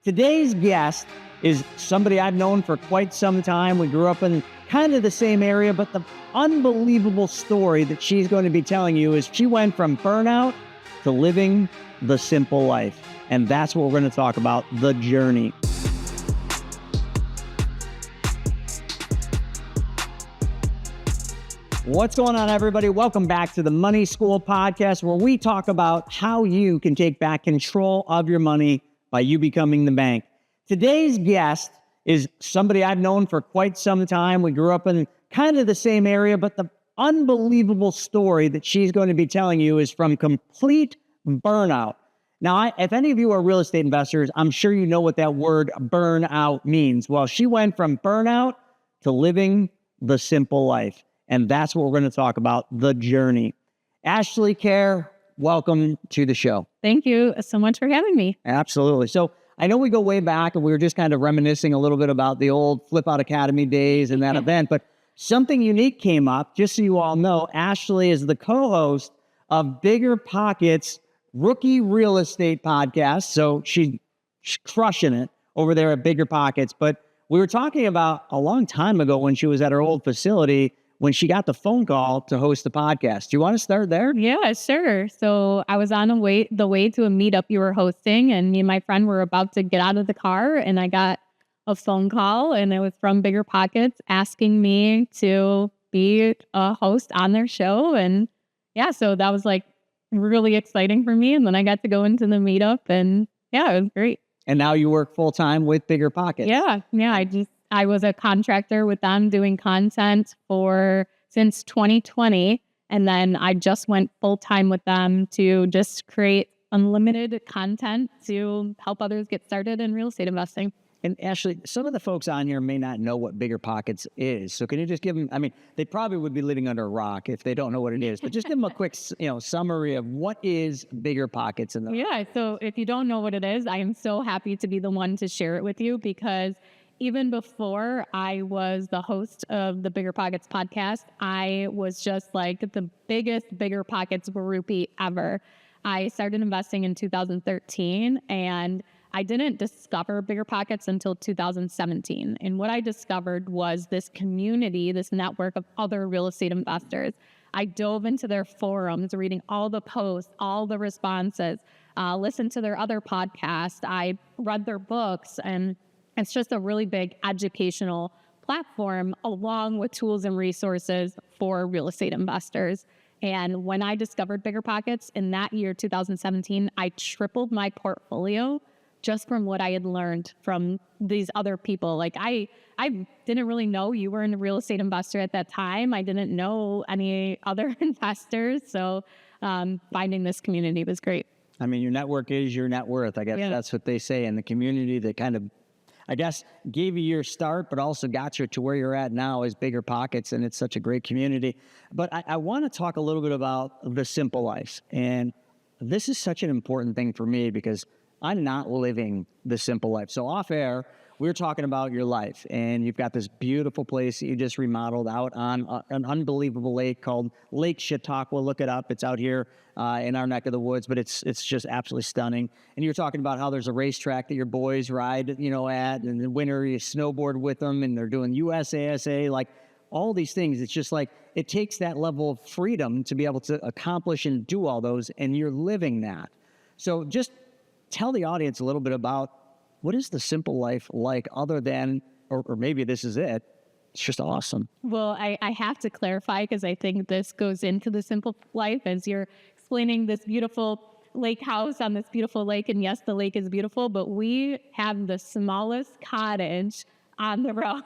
Today's guest is somebody I've known for quite some time. We grew up in kind of the same area, but the unbelievable story that she's going to be telling you is she went from burnout to living the simple life. And that's what we're going to talk about, the journey. What's going on, everybody? Welcome back to the Money School podcast, where we talk about how you can take back control of your money by you becoming the bank. Today's guest is somebody I've known for quite some time. We grew up in kind of the same area, but the unbelievable story that she's going to be telling you is from complete burnout. Now, if any of you are real estate investors, I'm sure you know what that word burnout means. Well, she went from burnout to living the simple life. And that's what we're going to talk about, the journey. Ashley Kehr, welcome to the show. Thank you so much for having me. Absolutely. So I know we go way back, and we were just kind of reminiscing a little bit about the old Flip Out Academy days and that event, but something unique came up. Just so you all know, Ashley is the co-host of BiggerPockets Rookie Real Estate Podcast. So she's crushing it over there at BiggerPockets. But we were talking about a long time ago when she was at her old facility, when she got the phone call to host the podcast. Do you want to start there? Yeah, sure. So I was on the way to a meetup you were hosting, and me and my friend were about to get out of the car, and I got a phone call, and it was from BiggerPockets asking me to be a host on their show. And yeah, so that was like really exciting for me. And then I got to go into the meetup, and yeah, it was great. And now you work full time with BiggerPockets. Yeah. I was a contractor with them doing content since 2020. And then I just went full time with them to just create unlimited content to help others get started in real estate investing. And Ashley, some of the folks on here may not know what BiggerPockets is. So can you just give them, I mean, they probably would be living under a rock if they don't know what it is, but just give them a quick, summary of what is BiggerPockets. Yeah. So if you don't know what it is, I am so happy to be the one to share it with you, because even before I was the host of the BiggerPockets podcast, I was just like the biggest BiggerPockets groupie ever. I started investing in 2013, and I didn't discover BiggerPockets until 2017. And what I discovered was this community, this network of other real estate investors. I dove into their forums, reading all the posts, all the responses, listened to their other podcasts. I read their books, and it's just a really big educational platform along with tools and resources for real estate investors. And when I discovered BiggerPockets in that year, 2017, I tripled my portfolio just from what I had learned from these other people. Like I didn't really know you were a real estate investor at that time. I didn't know any other investors. So finding this community was great. I mean, your network is your net worth. I guess that's what they say. And the community that kind of, I guess, gave you your start, but also got you to where you're at now is BiggerPockets, and it's such a great community. But I want to talk a little bit about the simple life. And this is such an important thing for me because I'm not living the simple life. So off air, we were talking about your life, and you've got this beautiful place that you just remodeled out on an unbelievable lake called Lake Chautauqua. Look it up. It's out here in our neck of the woods, but it's just absolutely stunning. And you're talking about how there's a racetrack that your boys ride, at, and in the winter you snowboard with them, and they're doing USASA, like all these things. It's just like, it takes that level of freedom to be able to accomplish and do all those, and you're living that. So just tell the audience a little bit about what is the simple life like, other than, or maybe this is it, it's just awesome. Well, I have to clarify, because I think this goes into the simple life as you're explaining this beautiful lake house on this beautiful lake. And yes, the lake is beautiful, but we have the smallest cottage on the road.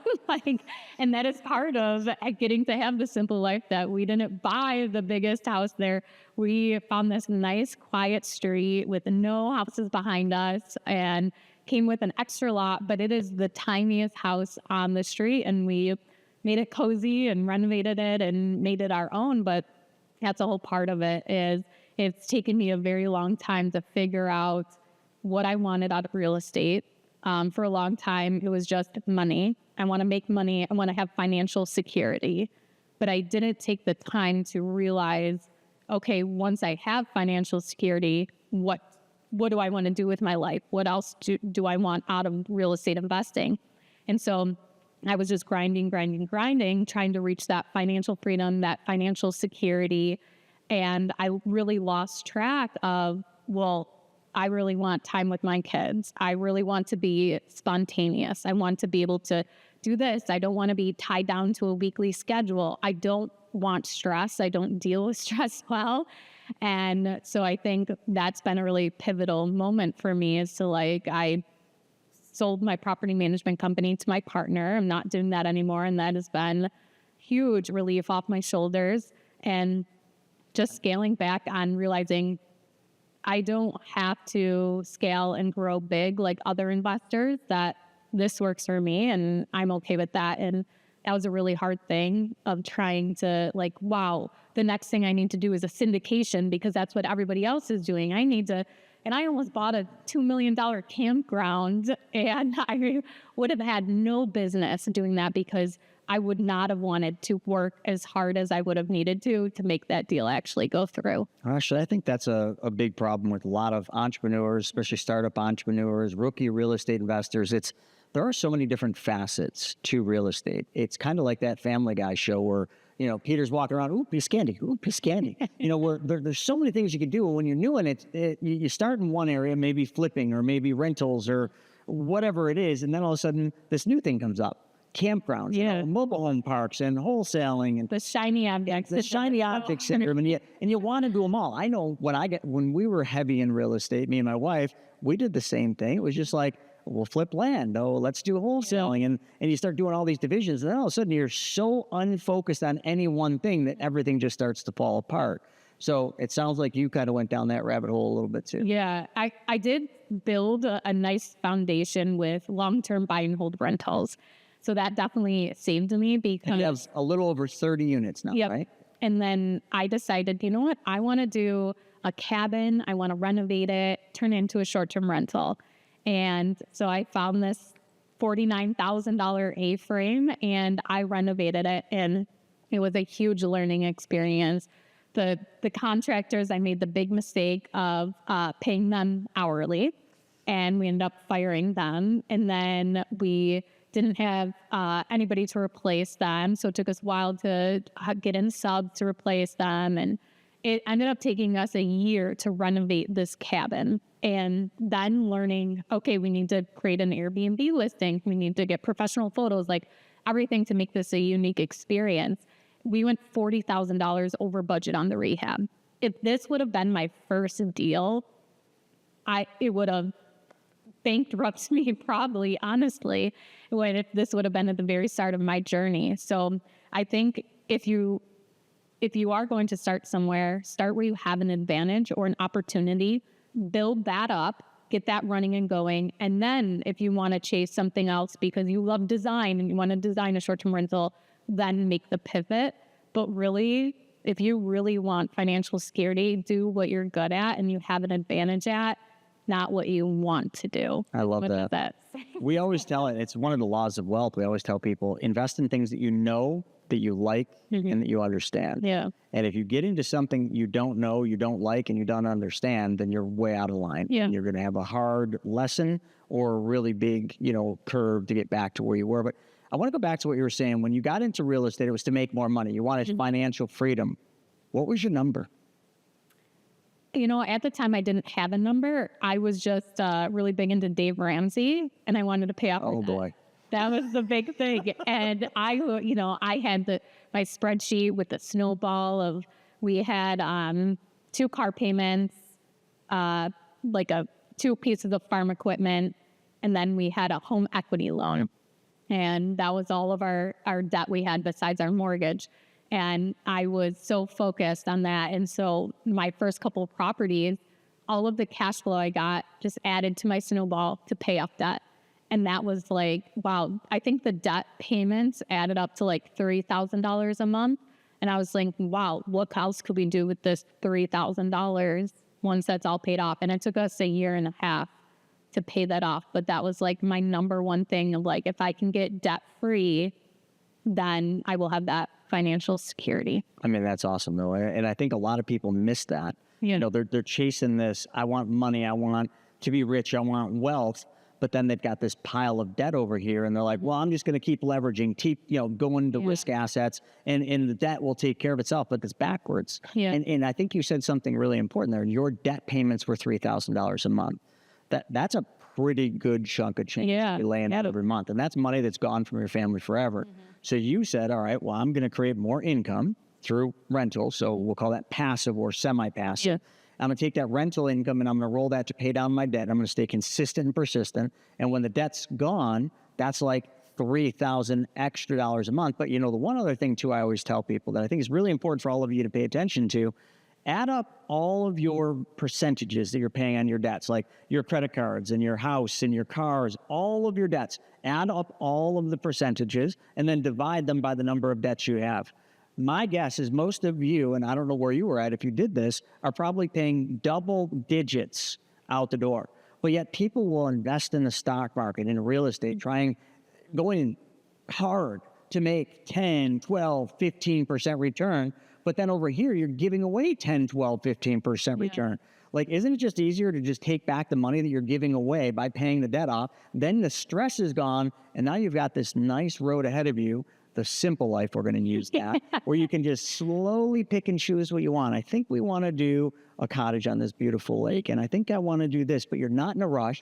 And that is part of getting to have the simple life, that we didn't buy the biggest house there. We found this nice, quiet street with no houses behind us, and came with an extra lot, but it is the tiniest house on the street, and we made it cozy and renovated it and made it our own. But that's a whole part of it. Is it's taken me a very long time to figure out what I wanted out of real estate. For a long time, it was just money. I want to make money. I want to have financial security. But I didn't take the time to realize, okay, once I have financial security, what what do I want to do with my life? What else do I want out of real estate investing? And so I was just grinding, trying to reach that financial freedom, that financial security. And I really lost track of, well, I really want time with my kids. I really want to be spontaneous. I want to be able to do this. I don't want to be tied down to a weekly schedule. I don't want stress. I don't deal with stress well. And so I think that's been a really pivotal moment for me, is to like, I sold my property management company to my partner. I'm not doing that anymore. And that has been huge relief off my shoulders, and just scaling back on realizing I don't have to scale and grow big like other investors, that this works for me and I'm okay with that. And that was a really hard thing of trying to like, wow, the next thing I need to do is a syndication because that's what everybody else is doing. I need to, and I almost bought a $2 million campground, and I would have had no business doing that because I would not have wanted to work as hard as I would have needed to make that deal actually go through. Actually, I think that's a big problem with a lot of entrepreneurs, especially startup entrepreneurs, rookie real estate investors. There are so many different facets to real estate. It's kind of like that Family Guy show where, Peter's walking around, ooh, Piscandy, ooh, Piscandy. Where there's so many things you can do. And when you're new in it, you start in one area, maybe flipping or maybe rentals or whatever it is. And then all of a sudden, this new thing comes up. Campgrounds, mobile home parks, and wholesaling, and the shiny objects, syndrome, and you want to do them all. I know when we were heavy in real estate, me and my wife, we did the same thing. It was just like, we'll flip land. Oh, let's do wholesaling, and you start doing all these divisions, and then all of a sudden you're so unfocused on any one thing that everything just starts to fall apart. So it sounds like you kind of went down that rabbit hole a little bit too. Yeah, I did build a nice foundation with long-term buy and hold rentals. So that definitely saved me because... And you have a little over 30 units now, right? And then I decided, you know what? I want to do a cabin. I want to renovate it, turn it into a short-term rental. And so I found this $49,000 A-frame and I renovated it. And it was a huge learning experience. The contractors, I made the big mistake of paying them hourly, and we ended up firing them. And then we didn't have anybody to replace them. So it took us a while to get in subs to replace them. And it ended up taking us a year to renovate this cabin. And then learning, okay, we need to create an Airbnb listing. We need to get professional photos, like everything to make this a unique experience. We went $40,000 over budget on the rehab. If this would have been my first deal, it would have bankrupted me probably, honestly, if this would have been at the very start of my journey. So I think if you are going to start somewhere, start where you have an advantage or an opportunity, build that up, get that running and going. And then if you want to chase something else because you love design and you want to design a short-term rental, then make the pivot. But really, if you really want financial security, do what you're good at and you have an advantage at, not what you want to do. I love that. We always tell it's one of the laws of wealth. We always tell people, invest in things that you know, that you like, and that you understand. Yeah. And if you get into something you don't know, you don't like, and you don't understand, then you're way out of line. Yeah. You're going to have a hard lesson or a really big, curve to get back to where you were. But I want to go back to what you were saying. When you got into real estate, it was to make more money. You wanted financial freedom. What was your number? At the time I didn't have a number. I was just really big into Dave Ramsey, and I wanted to pay off. Oh boy. That was the big thing. And I had my spreadsheet with the snowball of, we had 2 car payments, like 2 pieces of farm equipment, and then we had a home equity loan. And that was all of our debt we had besides our mortgage. And I was so focused on that. And so my first couple of properties, all of the cash flow I got just added to my snowball to pay off debt. And that was like, wow, I think the debt payments added up to like $3,000 a month. And I was like, wow, what else could we do with this $3,000 once that's all paid off? And it took us a year and a half to pay that off. But that was like my number one thing of like, if I can get debt free, then I will have that financial security. I mean, that's awesome though. And I think a lot of people miss that. Yeah. You know, they're chasing this. I want money. I want to be rich. I want wealth. But then they've got this pile of debt over here, and they're like, well, I'm just going to keep leveraging, keep, you know, going to risk assets, and the debt will take care of itself. But it's backwards. Yeah. And I think you said something really important there. Your debt payments were $3,000 a month. That's a pretty good chunk of change you're laying out every month. And that's money that's gone from your family forever. So you said, all right, well, I'm going to create more income through rental. So we'll call that passive or semi-passive. Yeah. I'm going to take that rental income and I'm going to roll that to pay down my debt. I'm going to stay consistent and persistent. And when the debt's gone, that's like $3,000 extra a month. But you know, the one other thing too, I always tell people that I think is really important for all of you to pay attention to, add up all of your percentages that you're paying on your debts, like your credit cards and your house and your cars, all of your debts. Add up all of the percentages and then divide them by the number of debts you have. My guess is most of you, and I don't know where you were at if you did this, are probably paying double digits out the door. But yet people will invest in the stock market, in real estate, going hard to make 10, 12, 15% return. But then over here, you're giving away 10, 12, 15% return. Like, isn't it just easier to just take back the money that you're giving away by paying the debt off? Then the stress is gone, and now you've got this nice road ahead of you. The simple life, we're going to use that, where you can just slowly pick and choose what you want. I think we want to do a cottage on this beautiful lake, and I think I want to do this, but you're not in a rush.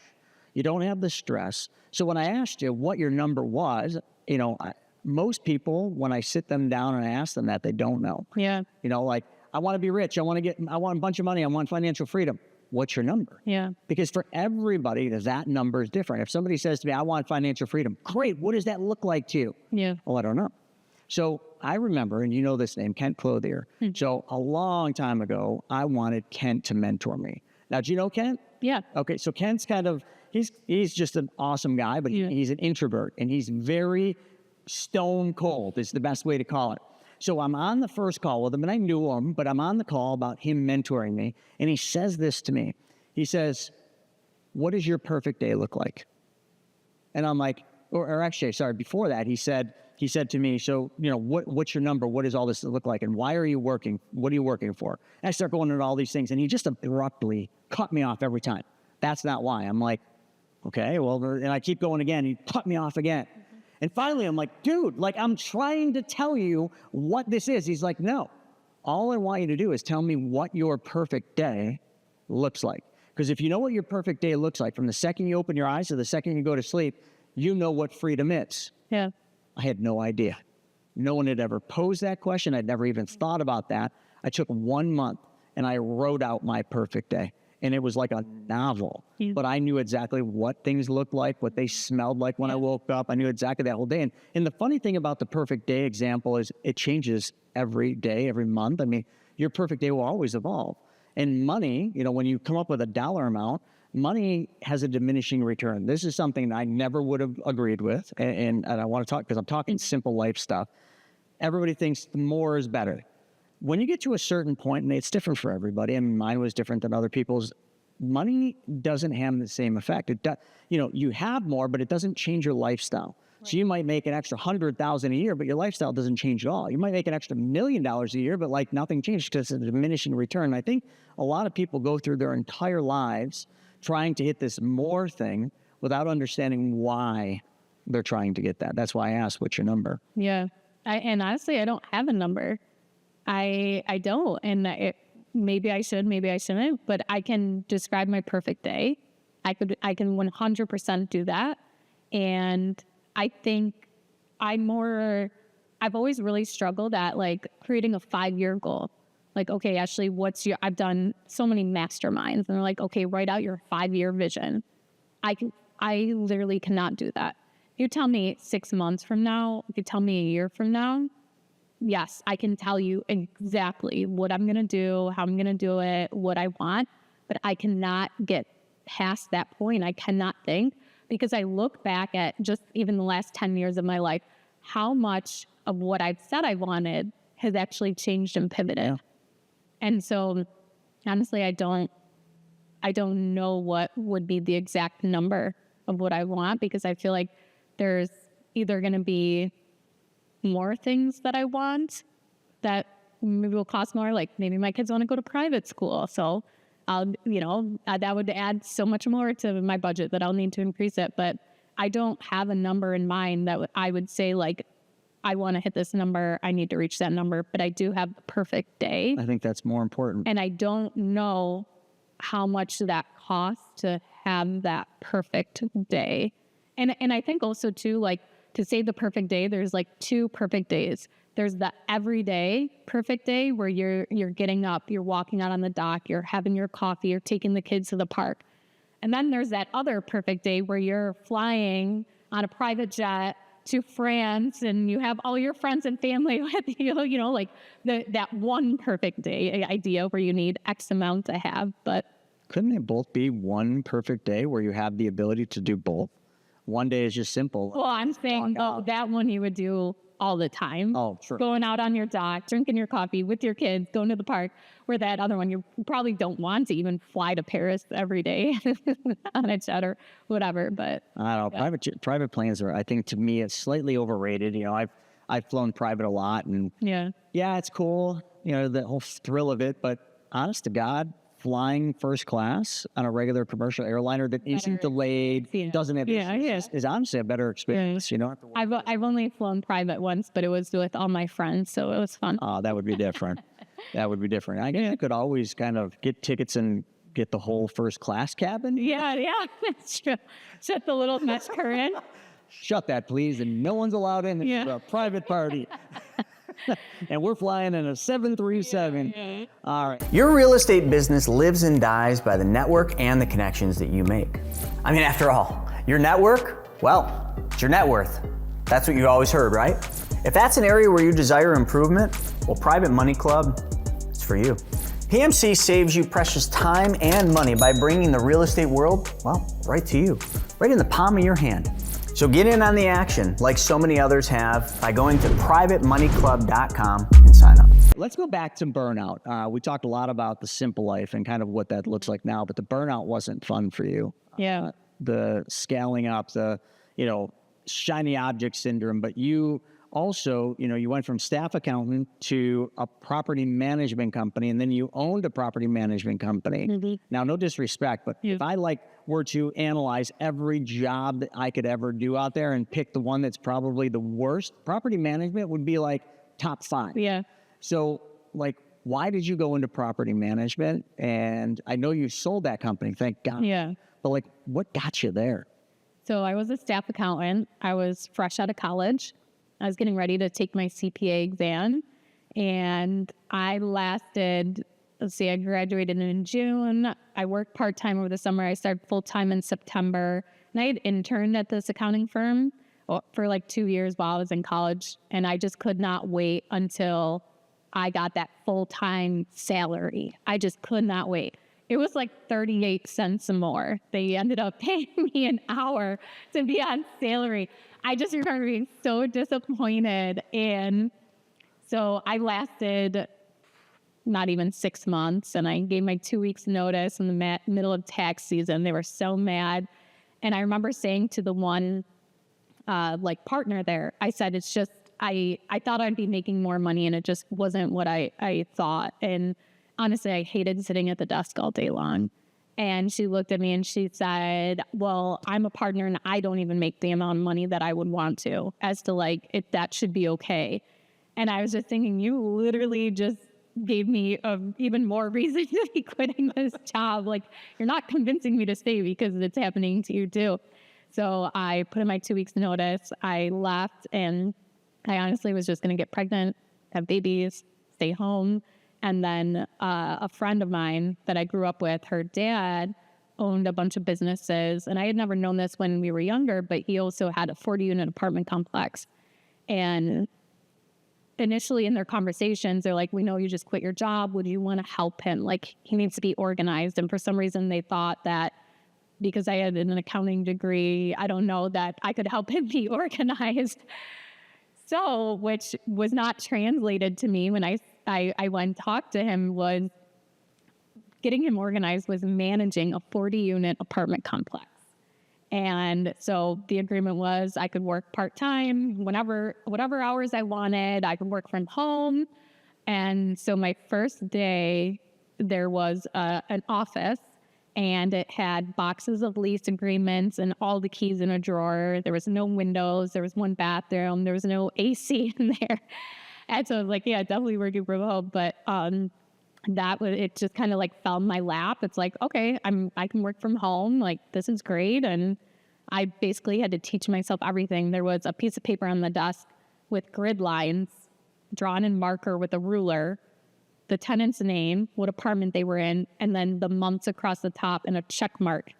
You don't have the stress. So when I asked you what your number was, you know, most people, when I sit them down and I ask them that, they don't know. Yeah. You know, like, I want to be rich. I want a bunch of money. I want financial freedom. What's your number? Yeah. Because for everybody, that number is different. If somebody says to me, I want financial freedom, great. What does that look like to you? Yeah. Oh, I don't know. So I remember, and you know this name, Kent Clothier. So a long time ago, I wanted Kent to mentor me. Now, do you know Kent? Yeah. Okay, so Kent's kind of, he's just an awesome guy, but he's an introvert, and he's very stone cold is the best way to call it. So I'm on the first call with him, and I knew him, but I'm on the call about him mentoring me, and he says this to me. He says, what does your perfect day look like? And I'm like, or actually, sorry, before that, he said to me, so, you know, what's your number? What does all this look like? And why are you working? What are you working for? And I start going into all these things, and he just abruptly cut me off every time. That's not why. I'm like, okay, well, and I keep going again. He cut me off again. And finally, I'm like, dude, like, I'm trying to tell you what this is. He's like, no, all I want you to do is tell me what your perfect day looks like. Because if you know what your perfect day looks like, from the second you open your eyes to the second you go to sleep, you know what freedom is. Yeah. I had no idea. No one had ever posed that question. I'd never even thought about that. I took 1 month and I wrote out my perfect day. And it was like a novel. But I knew exactly what things looked like, what they smelled like when I woke up. I knew exactly that whole day. And the funny thing about the perfect day example is it changes every day, every month. I mean, your perfect day will always evolve. And money, you know, when you come up with a dollar amount, money has a diminishing return. This is something that I never would have agreed with. And I want to talk, because I'm talking simple life stuff. Everybody thinks more is better. When you get to a certain point, and it's different for everybody, I mean, mine was different than other people's, money doesn't have the same effect. You know, you have more, but it doesn't change your lifestyle. Right. So you might make an extra $100,000 a year, but your lifestyle doesn't change at all. You might make an extra $1 million a year, but like nothing changed because it's a diminishing return. I think a lot of people go through their entire lives trying to hit this more thing without understanding why they're trying to get that. That's why I asked, what's your number? Yeah. And honestly, I don't have a number. I don't. And maybe I should, maybe I shouldn't, but I can describe my perfect day. I can 100% do that. And I think I've always really struggled at like creating a 5-year goal. Like, okay, Ashley, I've done so many masterminds, and they're like, okay, write out your 5-year vision. I literally cannot do that. You tell me 6 months from now, if you tell me a year from now, yes, I can tell you exactly what I'm going to do, how I'm going to do it, what I want, but I cannot get past that point. I cannot think, because I look back at just even the last 10 years of my life, how much of what I've said I wanted has actually changed and pivoted. Yeah. And so honestly, I don't know what would be the exact number of what I want, because I feel like there's either going to be more things that I want that maybe it'll cost more. Like maybe my kids want to go to private school. So I'll, that would add so much more to my budget that I'll need to increase it. But I don't have a number in mind that I would say like, I want to hit this number. I need to reach that number, but I do have the perfect day. I think that's more important. And I don't know how much that costs to have that perfect day. And I think also too, like to say the perfect day, there's like 2 perfect days. There's the everyday perfect day where you're getting up, you're walking out on the dock, you're having your coffee, you're taking the kids to the park. And then there's that other perfect day where you're flying on a private jet to France and you have all your friends and family with you, like that one perfect day idea where you need X amount to have. But couldn't they both be one perfect day where you have the ability to do both? One day is just simple. Well, I'm saying that one you would do all the time. Oh, sure. Going out on your dock, drinking your coffee with your kids, going to the park. Where that other one, you probably don't want to even fly to Paris every day on a jet or whatever. But I don't know. Yeah. Private planes are, I think, to me, it's slightly overrated. I've flown private a lot, and yeah, it's cool. The whole thrill of it. But honest to God, flying first class on a regular commercial airliner that isn't delayed, doesn't have issues, is honestly a better experience. You don't have to I've only flown private once, but it was with all my friends, so it was fun. Oh, that would be different. That would be different. I guess I could always kind of get tickets and get the whole first class cabin. Yeah, that's true. Shut the little mesh curtain. Shut that, please, and no one's allowed in. It's a private party. And we're flying in a 737. Yeah. All right. Your real estate business lives and dies by the network and the connections that you make. I mean, after all, your network, well, it's your net worth. That's what you always heard, right? If that's an area where you desire improvement, well, Private Money Club, it's for you. PMC saves you precious time and money by bringing the real estate world, well, right to you, right in the palm of your hand. So get in on the action, like so many others have, by going to privatemoneyclub.com and sign up. Let's go back to burnout. We talked a lot about the simple life and kind of what that looks like now, but the burnout wasn't fun for you. Yeah. The scaling up, the, shiny object syndrome, but you also, you went from staff accountant to a property management company, and then you owned a property management company. Mm-hmm. Now, no disrespect, but if I were to analyze every job that I could ever do out there and pick the one that's probably the worst, property management would be like top 5. Yeah. So why did you go into property management? And I know you sold that company, thank God. Yeah. But what got you there? So I was a staff accountant. I was fresh out of college. I was getting ready to take my CPA exam, and I lasted, I graduated in June. I worked part-time over the summer. I started full-time in September, and I had interned at this accounting firm for 2 years while I was in college, and I just could not wait until I got that full-time salary. I just could not wait. It was 38 cents more. They ended up paying me an hour to be on salary. I just remember being so disappointed. And so I lasted not even 6 months, and I gave my 2 weeks notice in the middle of tax season. They were so mad. And I remember saying to the one partner there, I said, it's just, I thought I'd be making more money, and it just wasn't what I thought. And honestly, I hated sitting at the desk all day long. And she looked at me and she said, well, I'm a partner and I don't even make the amount of money that I would want to, as to if that should be okay. And I was just thinking, you literally just gave me even more reason to be quitting this job. You're not convincing me to stay because it's happening to you too. So I put in my 2 weeks notice. I left, and I honestly was just going to get pregnant, have babies, stay home. And then a friend of mine that I grew up with, her dad owned a bunch of businesses. And I had never known this when we were younger, but he also had a 40-unit apartment complex. And initially in their conversations, they're like, we know you just quit your job. Would you want to help him? He needs to be organized. And for some reason, they thought that because I had an accounting degree, I don't know, that I could help him be organized. So, which was not translated to me when I went and talked to him, was getting him organized was managing a 40-unit apartment complex. And so the agreement was I could work part-time, whatever hours I wanted. I could work from home. And so my first day, there was an office, and it had boxes of lease agreements and all the keys in a drawer. There was no windows. There was one bathroom. There was no AC in there. And so I was like, yeah, definitely working from home. But it just kind of like fell in my lap. It's like, okay, I can work from home. Like, this is great. And I basically had to teach myself everything. There was a piece of paper on the desk with grid lines drawn in marker with a ruler, the tenant's name, what apartment they were in, and then the months across the top and a check mark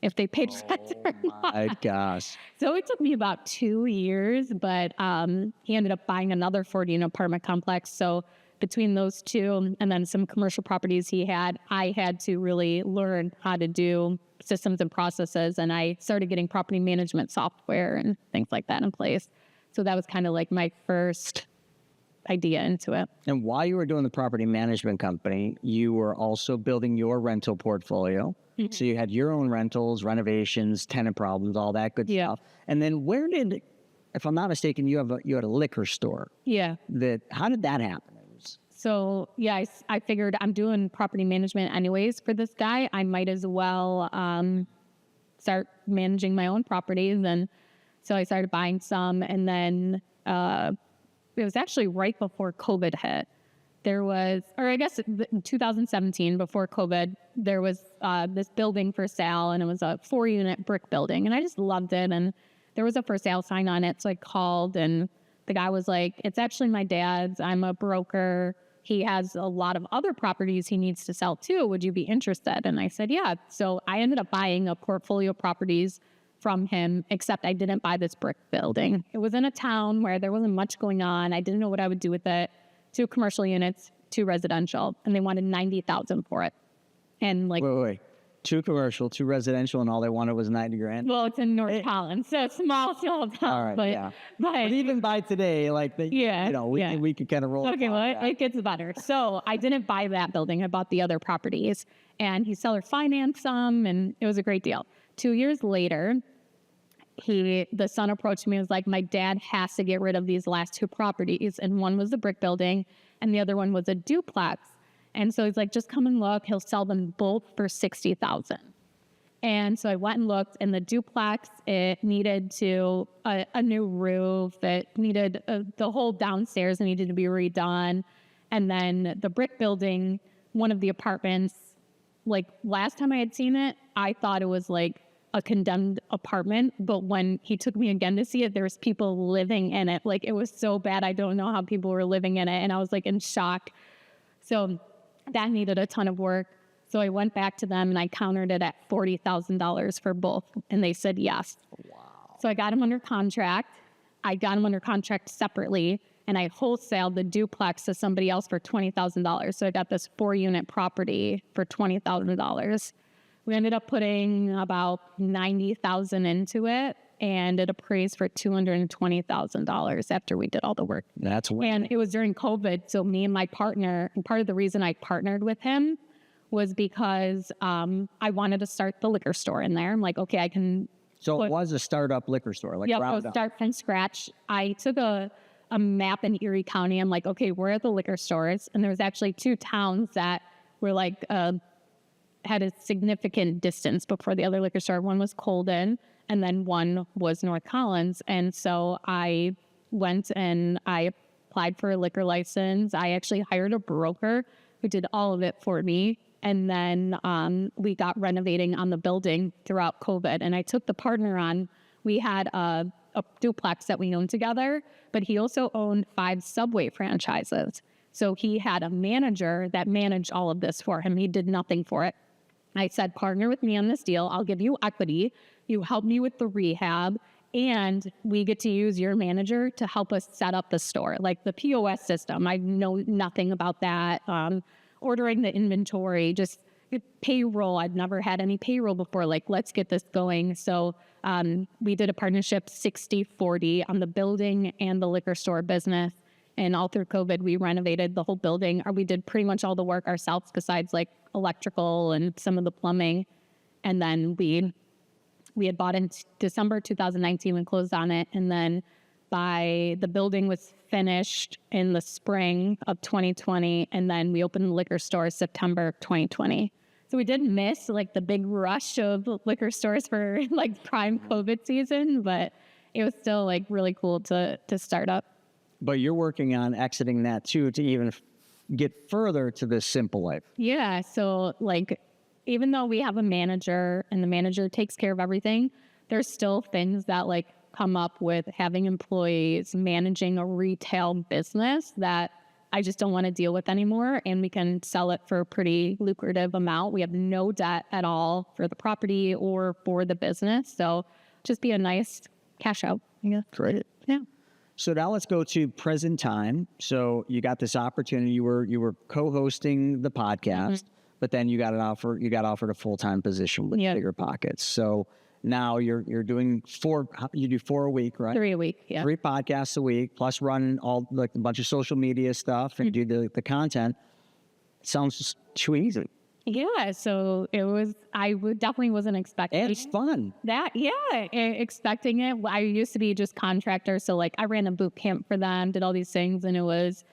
if they paid rent or not. My gosh. So it took me about 2 years, but he ended up buying another 40-unit apartment complex. So between those two and then some commercial properties he had, I had to really learn how to do systems and processes. And I started getting property management software and things like that in place. So that was kind of like my first idea into it. And while you were doing the property management company, you were also building your rental portfolio. Mm-hmm. So you had your own rentals, renovations, tenant problems, all that good Yeah. stuff. And then where did, if I'm not mistaken, you had a liquor store. Yeah. How did that happen? So yeah, I figured I'm doing property management anyways for this guy. I might as well start managing my own properties. And so I started buying some, and then it was actually right before COVID hit. There was, or I guess in 2017, before COVID, there was this building for sale, and it was a 4-unit brick building, and I just loved it. And there was a for sale sign on it, so I called, and the guy was like, "It's actually my dad's. I'm a broker. He has a lot of other properties he needs to sell too. Would you be interested?" And I said, yeah. So I ended up buying a portfolio of properties from him, except I didn't buy this brick building. It was in a town where there wasn't much going on. I didn't know what I would do with it. 2 commercial units, 2 residential, and they wanted $90,000 for it. And like, Wait. 2 commercial, 2 residential, and all they wanted was $90,000. well, it's in North Collins, so small town. All right, but, yeah. but even by today, like, we could kind of roll. Okay, well, it gets better. So I didn't buy that building. I bought the other properties, and he seller financed some, and it was a great deal. 2 years later, the son approached me and was like, my dad has to get rid of these last 2 properties. And one was the brick building, and the other one was a duplex. And so he's like, just come and look. He'll sell them both for $60,000. And so I went and looked, and the duplex, it needed a new roof. It needed the whole downstairs needed to be redone. And then the brick building, one of the apartments, like last time I had seen it, I thought it was like a condemned apartment. But when he took me again to see it, there was people living in it. Like, it was so bad. I don't know how people were living in it. And I was like in shock. So that needed a ton of work. So I went back to them and I countered it at $40,000 for both. And they said yes. Wow. So I got them under contract. I got them under contract separately, and I wholesaled the duplex to somebody else for $20,000. So I got this 4-unit property for $20,000. We ended up putting about $90,000 into it, and it appraised for $220,000 after we did all the work. That's and it was during COVID. So me and my partner, and part of the reason I partnered with him was because I wanted to start the liquor store in there. I'm like, okay, I can. So it was a startup liquor store, like so start from scratch. I took a map in Erie County. I'm like, okay, where are the liquor stores? And there was actually 2 towns that were like had a significant distance before the other liquor store. One was Colden, and then one was North Collins. And so I went and I applied for a liquor license. I actually hired a broker who did all of it for me. And then we got renovating on the building throughout COVID. And I took the partner on. We had a duplex that we owned together, but he also owned 5 Subway franchises. So he had a manager that managed all of this for him. He did nothing for it. I said, partner with me on this deal. I'll give you equity. You help me with the rehab, and we get to use your manager to help us set up the store, like the POS system. I know nothing about that. Ordering the inventory, just payroll. I've never had any payroll before. Like, let's get this going. So we did a partnership 60-40 on the building and the liquor store business. And all through COVID, we renovated the whole building. Or we did pretty much all the work ourselves besides like electrical and some of the plumbing. And then we had bought in December 2019 and closed on it. And then the building was finished in the spring of 2020, and then we opened the liquor store September of 2020. So we did miss like the big rush of liquor stores for like prime COVID season, but it was still like really cool to start up. But you're working on exiting that too, to even get further to this simple life. Yeah. So like, even though we have a manager and the manager takes care of everything, there's still things that like come up with having employees, managing a retail business that I just don't want to deal with anymore. And we can sell it for a pretty lucrative amount. We have no debt at all for the property or for the business. So just be a nice cash out. Yeah. Great. Yeah. So now let's go to present time. So you got this opportunity. You were co-hosting the podcast, but then you got offered a full-time position with BiggerPockets. So now you're doing you do 4 a week, right? 3 a week. Yeah. 3 podcasts a week, plus running all like a bunch of social media stuff and do the content. It sounds just too easy. Yeah, so I definitely wasn't expecting And it's fun. expecting it. I used to be just contractor. So like I ran a boot camp for them, did all these things, and it was,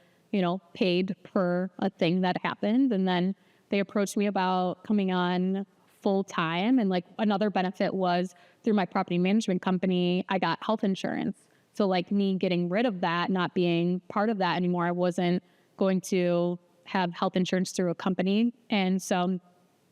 paid per a thing that happened. And then they approached me about coming on full time. And like another benefit was through my property management company, I got health insurance. So like me getting rid of that, not being part of that anymore, I wasn't going to have health insurance through a company. And so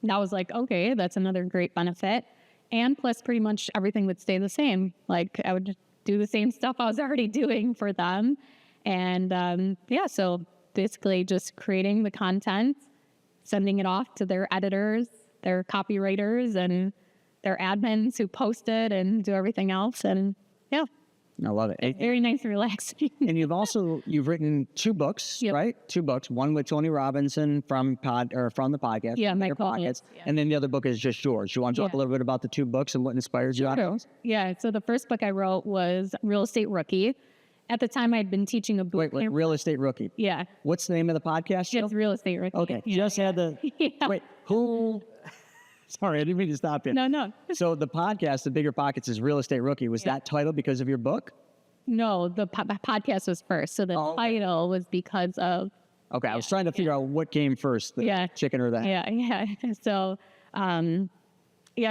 that was like, okay, that's another great benefit. And plus pretty much everything would stay the same. Like I would just do the same stuff I was already doing for them. And so basically just creating the content, sending it off to their editors, their copywriters, and their admins who post it and do everything else. And yeah. I love it. It's very nice and relaxing. And you've written 2 books, right? 2 books. One with Tony Robinson from the podcast. Yeah, my Pockets. yeah. And then the other book is just yours. You want to talk a little bit about the 2 books and what inspires you out of those? Yeah. So the first book I wrote was Real Estate Rookie. At the time, I'd been teaching a boot Wait, camp. Real Estate Rookie. Yeah. What's the name of the podcast show? It's Real Estate Rookie. Okay. Yeah. Just had the. Yeah. Wait, who? Sorry, I didn't mean to stop you. No. So the podcast, The BiggerPockets, is Real Estate Rookie. Was that title because of your book? No, the podcast was first. So the title was because of. Okay, I was trying to figure out what came first, the chicken or the egg. Yeah. So, I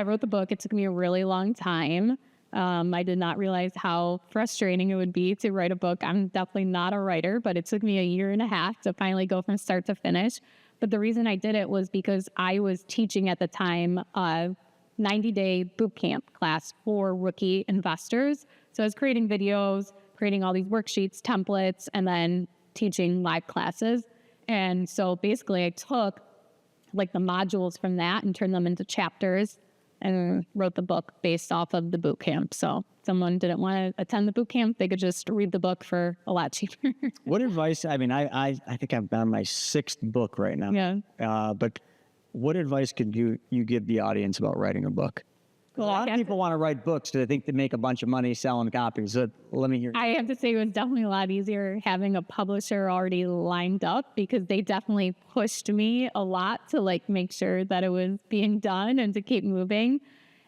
wrote the book. It took me a really long time. I did not realize how frustrating it would be to write a book. I'm definitely not a writer, but it took me a year and a half to finally go from start to finish. But the reason I did it was because I was teaching at the time a 90-day boot camp class for rookie investors. So I was creating videos, creating all these worksheets, templates, and then teaching live classes. And so basically I took like the modules from that and turned them into chapters and wrote the book based off of the boot camp. So if someone didn't want to attend the boot camp, they could just read the book for a lot cheaper. What advice? I mean, I think I'm on my 6th book right now. Yeah. But what advice could you give the audience about writing a book? A lot of people want to write books because they think they make a bunch of money selling copies. So let me hear. I have to say it was definitely a lot easier having a publisher already lined up because they definitely pushed me a lot to like make sure that it was being done and to keep moving.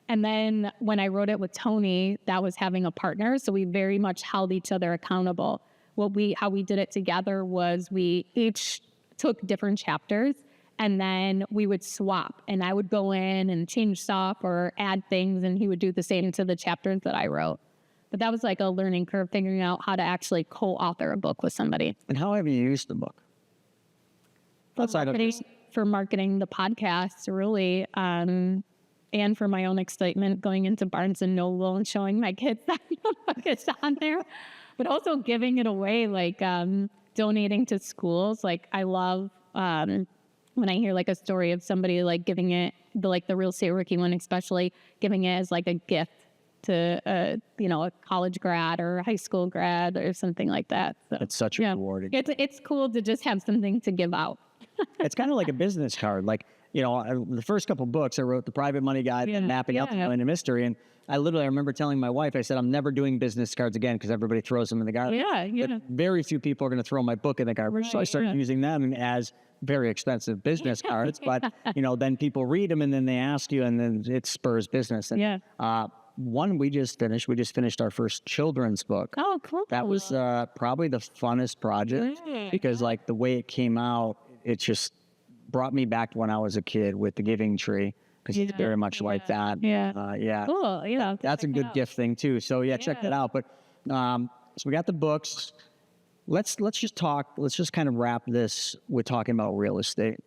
And then when I wrote it with Tony, that was having a partner. So we very much held each other accountable. How we did it together was we each took different chapters. And then we would swap, and I would go in and change stuff or add things, and he would do the same to the chapters that I wrote. But that was like a learning curve, figuring out how to actually co-author a book with somebody. And how have you used the book? For marketing the podcast, really, and for my own excitement going into Barnes and Noble and showing my kids that the book is on there, but also giving it away, like donating to schools. Like I love. When I hear like a story of somebody like giving it, the Real Estate Rookie one especially, giving it as like a gift to a college grad or a high school grad or something like that. So, it's such rewarding. It's cool to just have something to give out. It's kind of like a business card. Like, the first couple books I wrote, The Private Money Guide, and Mapping Out the Million Mystery. And I remember telling my wife, I said, I'm never doing business cards again because everybody throws them in the garbage. But very few people are going to throw my book in the garbage. So I started using them as very expensive business cards. But, then people read them and then they ask you and then it spurs business. And, one we just finished. We just finished our first children's book. Oh, cool. That was probably the funnest project because like the way it came out, it just brought me back to when I was a kid with the Giving Tree because it's very much like that. Yeah. Cool. Yeah. That's a good gift thing too. So check that out. But so we got the books. Let's just talk. Let's just kind of wrap this with talking about real estate.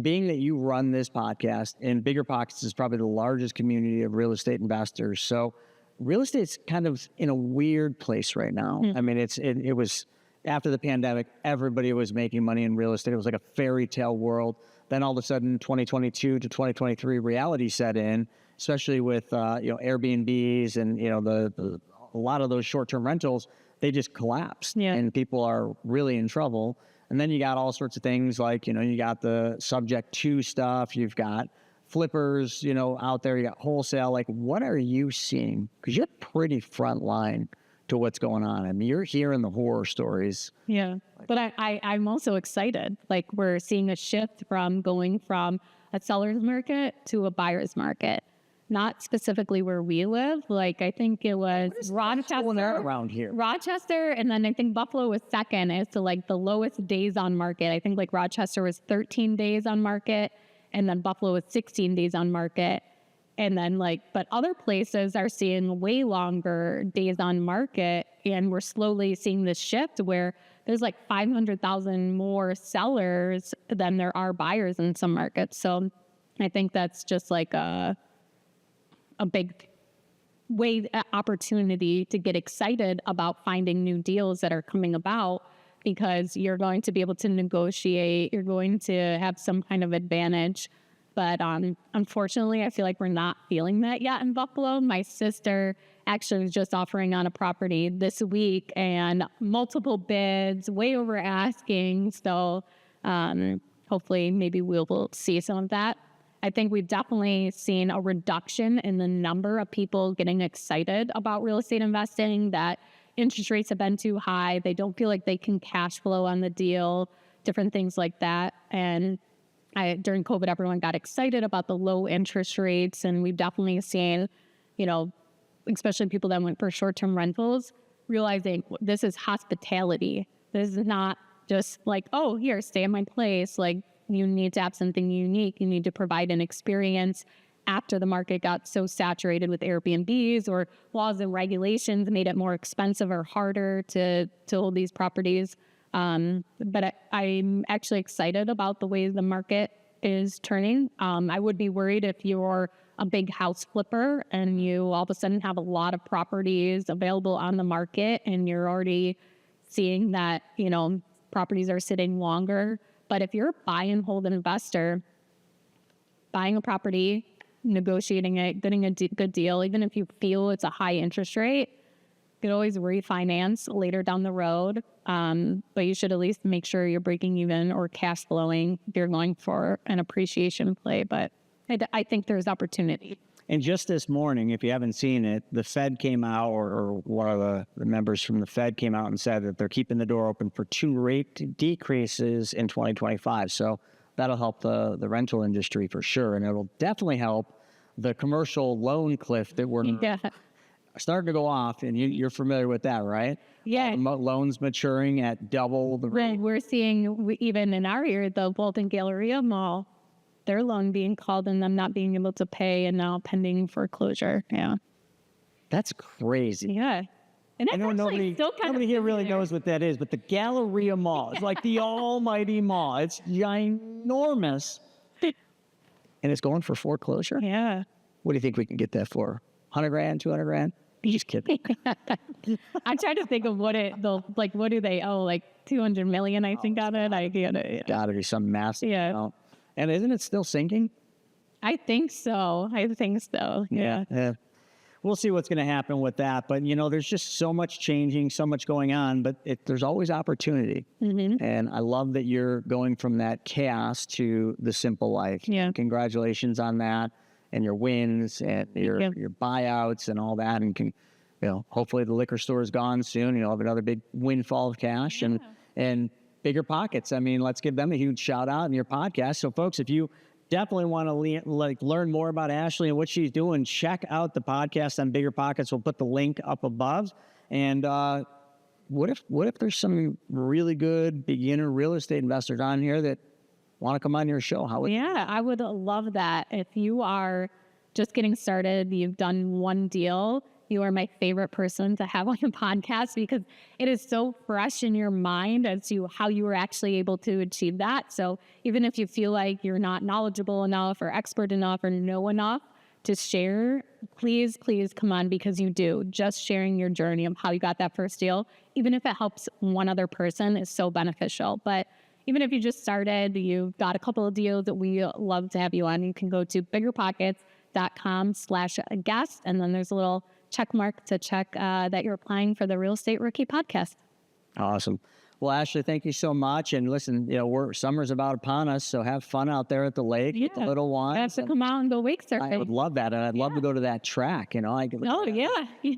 Being that you run this podcast, and BiggerPockets is probably the largest community of real estate investors. So real estate's kind of in a weird place right now. I mean, it was after the pandemic, everybody was making money in real estate. It was like a fairy tale world. Then all of a sudden, 2022 to 2023, reality set in, especially with Airbnbs and a lot of those short-term rentals. They just collapsed, and people are really in trouble. And then you got all sorts of things like, you got the subject to stuff, you've got flippers, out there, you got wholesale. Like, what are you seeing? Because you're pretty front line to what's going on. I mean, you're hearing the horror stories. Yeah. But I'm also excited. Like, we're seeing a shift from going from a seller's market to a buyer's market. Not specifically where we live. Like, I think it was Rochester around here. Rochester, and then I think Buffalo was second as to like the lowest days on market. I think like Rochester was 13 days on market, and then Buffalo was 16 days on market. And then but other places are seeing way longer days on market, and we're slowly seeing this shift where there's like 500,000 more sellers than there are buyers in some markets. So I think that's just like a big opportunity to get excited about finding new deals that are coming about, because you're going to be able to negotiate, you're going to have some kind of advantage. But unfortunately, I feel like we're not feeling that yet in Buffalo. My sister actually was just offering on a property this week, and multiple bids, way over asking. So hopefully maybe we'll see some of that. I think we've definitely seen a reduction in the number of people getting excited about real estate investing, that interest rates have been too high. They don't feel like they can cash flow on the deal, different things like that. And during COVID, everyone got excited about the low interest rates. And we've definitely seen, especially people that went for short-term rentals, realizing this is hospitality. This is not just like, oh, here, stay in my place. Like, you need to have something unique. You need to provide an experience. After the market got so saturated with Airbnbs, or laws and regulations made it more expensive or harder to hold these properties. But I'm actually excited about the way the market is turning. I would be worried if you're a big house flipper and you all of a sudden have a lot of properties available on the market, and you're already seeing that, properties are sitting longer. But if you're a buy and hold investor, buying a property, negotiating it, getting a good deal, even if you feel it's a high interest rate, you could always refinance later down the road. But you should at least make sure you're breaking even or cash flowing if you're going for an appreciation play. But I think there's opportunity. And just this morning, if you haven't seen it, the Fed came out, or one of the members from the Fed came out and said that they're keeping the door open for 2 rate decreases in 2025. So that'll help the rental industry for sure. And it'll definitely help the commercial loan cliff that we're starting to go off. And you're familiar with that, right? Yeah. Loans maturing at double the rate. Right. We're seeing, even in our area, the Walton Galleria Mall, their loan being called and them not being able to pay, and now pending foreclosure. Yeah. That's crazy. Yeah. And I know nobody here really knows what that is, but the Galleria Mall is like the almighty mall. It's ginormous. And it's going for foreclosure? Yeah. What do you think we can get that for? 100 grand, 200 grand? Just kidding. I'm trying to think of what do they owe? Like 200 million, I think, on it. I get it. Yeah. Gotta be some massive amount. And isn't it still sinking? I think so. Yeah. We'll see what's going to happen with that. But, there's just so much changing, so much going on, but there's always opportunity. Mm-hmm. And I love that you're going from that chaos to the simple life. Yeah. Congratulations on that, and your wins and your buyouts and all that. And, hopefully the liquor store is gone soon. You'll have another big windfall of cash. And BiggerPockets. I mean, let's give them a huge shout out in your podcast. So folks, if you definitely want to learn more about Ashley and what she's doing, check out the podcast on BiggerPockets. We'll put the link up above. And what if there's some really good beginner real estate investors on here that want to come on your show? Yeah, I would love that. If you are just getting started, you've done one deal, you are my favorite person to have on the podcast because it is so fresh in your mind as to how you were actually able to achieve that. So even if you feel like you're not knowledgeable enough or expert enough or know enough to share, please come on, because you do. Just sharing your journey of how you got that first deal, even if it helps one other person, is so beneficial. But even if you just started, you've got a couple of deals that we love to have you on, you can go to biggerpockets.com/guest, and then there's a little check mark to check that you're applying for the Real Estate Rookie podcast. Awesome. Well, Ashley, thank you so much. And listen, summer's about upon us, so have fun out there at the lake with the little ones. I have to come out and go wake surfing. I would love that. And I'd love to go to that track. I could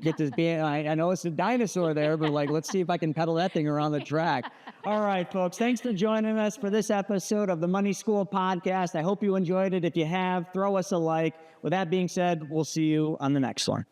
get this being, I know it's a dinosaur there, but let's see if I can pedal that thing around the track. All right, folks, thanks for joining us for this episode of the Money School podcast. I hope you enjoyed it. If you have, throw us a like. With that being said, we'll see you on the next one.